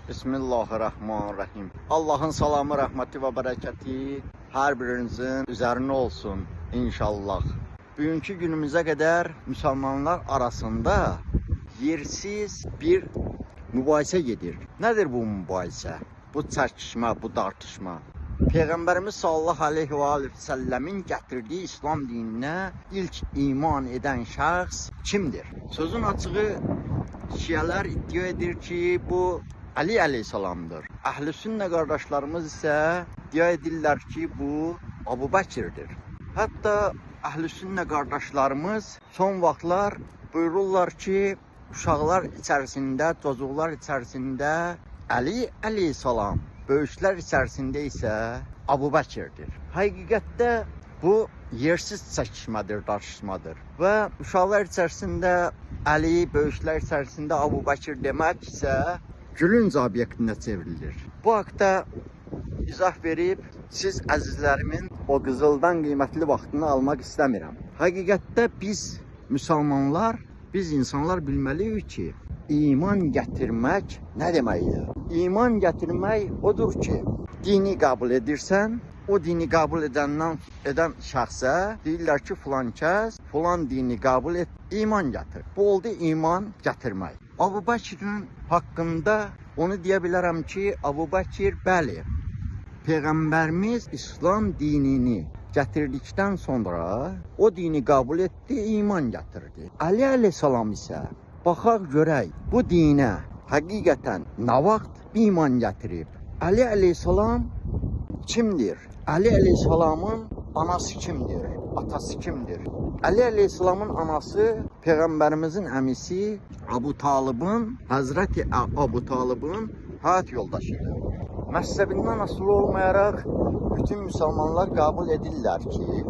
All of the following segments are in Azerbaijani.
Bismillahirrahmanirrahim. Allah'ın salamı, rəhməti və bərəkəti hər birinizin üzərinə olsun inşallah. Bugünkü günümüzə qədər müsəlmanlar arasında yersiz bir mübahisə gedir. Nədir bu mübahisə? Bu çəkişmə, bu tartışma. Peyğəmbərimiz sallallahu aleyhi və səlləmin gətirdiyi İslam dininə ilk iman edən şəxs kimdir? Sözün açığı Şiələr iddia edir ki, bu Ali aleyhissalamdır. Əhl-i sünnə qardaşlarımız isə iddia edirlər ki, bu Abu Bəkirdir. Hətta əhl-i sünnə qardaşlarımız son vaxtlar buyururlar ki, uşaqlar içərisində, çocuqlar içərisində Ali aleyhissalam, böyüklər içərisində isə Abu Bəkirdir. Həqiqətdə bu yersiz çəkişmədir, tartışmadır. Və uşaqlar içərisində Ali, böyüklər içərisində Abu Bəkir demək isə gülünc obyektinə çevrilir. Bu haqda izah verib, siz əzizlərimin o qızıldan qiymətli vaxtını almaq istəmirəm. Həqiqətdə biz müsəlmanlar, biz insanlar bilməliyik ki, iman gətirmək nə deməkdir? İman gətirmək odur ki, dini qəbul edirsən, o dini qəbul edən şəxsə deyirlər ki, filan kəs, filan dini qəbul et, iman gətir. Bu oldu iman gətirmək. Abu Bəkirin haqqında onu deyə bilərəm ki, Abu Bəkir, bəli, Peyğəmbərimiz İslam dinini gətirdikdən sonra o dini qəbul etdi, iman gətirdi. Ali aleyhissalam isə baxaq görək, bu dinə həqiqətən nə vaxt iman gətirib? Ali aleyhissalam kimdir? Ali aleyhissalamın anası kimdir? Atası kimdir? Ali aleyhissalamın anası Peyğəmbərimizin əmisi Abu Talibin, Həzrəti Abu Talibin həyat yoldaşıdır. Məhzəbindən asılı olmayaraq bütün müsəlmanlar qəbul edirlər ki,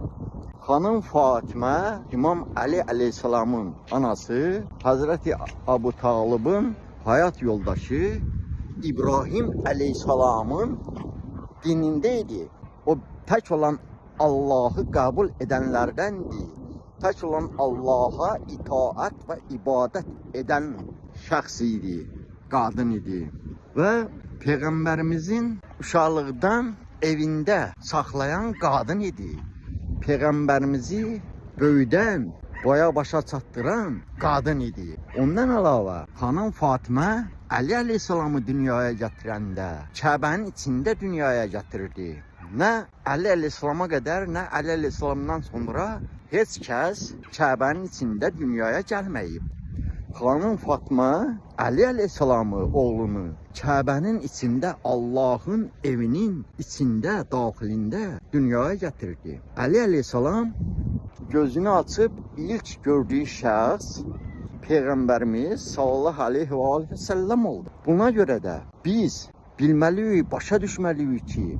Xanım Fatimə İmam Ali aleyhissalamın anası, Həzrəti Abu Talibin həyat yoldaşı İbrahim aleyhissalamın dinindeydi. O tək olan Allahı qəbul edənlərdəndir. Tək olan Allaha itaat və ibadət edən şəxs idi, qadın idi. Və Peyğəmbərimizin uşaqlıqdan evində saxlayan qadın idi. Peyğəmbərimizi böyüdən, boya başa çatdıran qadın idi. Ondan əlavə xanım Fatimə Ali aleyhissalamı dünyaya gətirəndə Kəbənin içində dünyaya gətirdi. Nə Ali aleyhissalama qədər, nə Ali aleyhissalamdan sonra heç kəs Kəbənin içində dünyaya gəlməyib. Xanım Fatma Ali aleyhissalamı, oğlunu Kəbənin içində, Allahın evinin içində, daxilində dünyaya gətirdi. Ali aleyhissalam gözünü açıb ilk gördüyü şəxs Peyğəmbərimiz sallallahu aleyhi və səlləm oldu. Buna görə də biz bilməliyik, başa düşməliyik ki,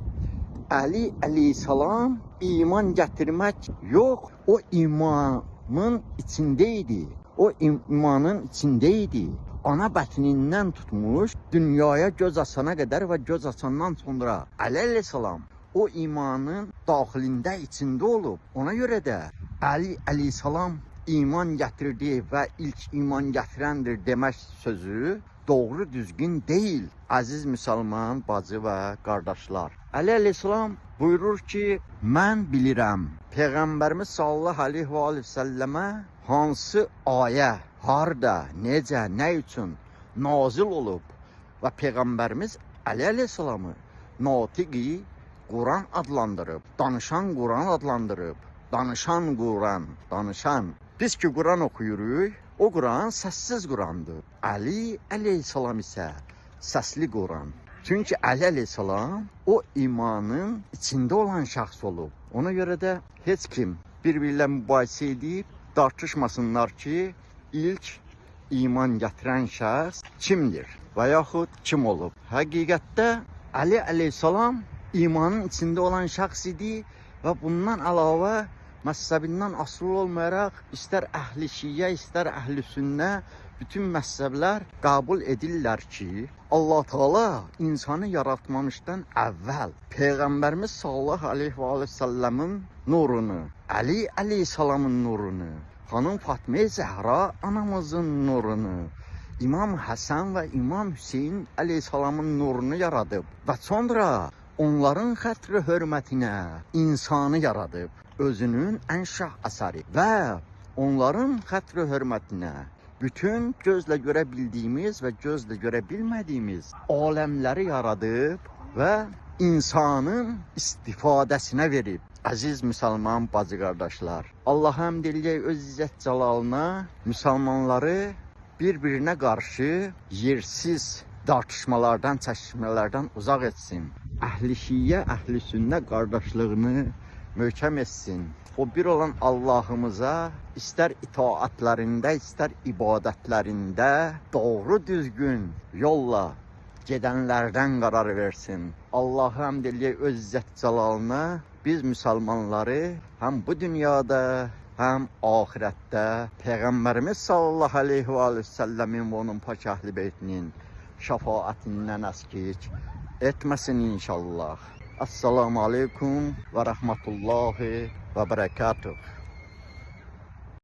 Ali aleyhissalam iman gətirmək yox, o imanın içindeydi. O imanın içindeydi. Ana bətnindən tutmuş, dünyaya göz açana qədər və göz açandan sonra Ali aleyhissalam o imanın daxilində, içində olub. Ona görə də Ali aleyhissalam iman gətirdi və ilk iman gətirəndir demək sözü doğru düzgün deyil. Əziz müsəlman, bacı və qardaşlar. Ali aleyhissalam buyurur ki, mən bilirəm Peyğəmbərimiz sallallahu aleyhi və səlləmə hansı ayə, harda, necə, nə üçün nazil olub və Peyğəmbərimiz Ali aleyhissalamı natiqi Quran adlandırıb, danışan Quran adlandırıb, danışan Quran, danışan. Biz ki Quran oxuyuruq, o Quran səssiz Qurandır. Ali aleyhissalam isə səsli Quran. Çünki Ali aleyhissalam o imanın içində olan şəxs olub. Ona görə də heç kim bir-birlə mübahisə edib tartışmasınlar ki, ilk iman gətirən şəxs kimdir və yaxud kim olub. Həqiqətdə Ali aleyhissalam imanın içində olan şəxs idi və bundan əlavə məzhəbindən asılı olmayaraq istər əhli şiyə, istər əhli sünnə, bütün məzhəblər qəbul edirlər ki, Allah Teala insanı yaratmamışdan əvvəl Peyğəmbərimiz sallallahu aleyhi və səlləmin nurunu, Ali aleyhissalamın nurunu, xanım Fatma Zəhra anamızın nurunu, İmam Həsən və İmam Hüseyin əleyhissalamın nurunu yaradıb və sonra onların xətri hörmətinə insanı yaradıb. Özünün ən şah əsəri və onların xətri hörmətinə bütün gözlə görə bildiyimiz və gözlə görə bilmədiyimiz aləmləri yaradıb və insanın istifadəsinə verib. Əziz müsəlman bacı qardaşlar, Allah həmd eləyək öz izzət cəlalına müsəlmanları bir-birinə qarşı yersiz tartışmalardan, çəkişmələrdən uzaq etsin. Əhli şiə, əhli sünnə qardaşlığını möhkəm etsin. O bir olan Allahımıza istər itaətlərində, istər ibadətlərində doğru düzgün yolla gedənlərdən qərar versin. Allah həmd eləyək öz izzət cəlalına biz müsəlmanları həm bu dünyada, həm ahirətdə Peyğəmbərimiz sallallahu aleyhi və səlləmin və onun pak əhli beytinin şəfaətindən əskik etməsin inşallah. Assalamu aleykum və rəhmətullahi və bərəkatuh.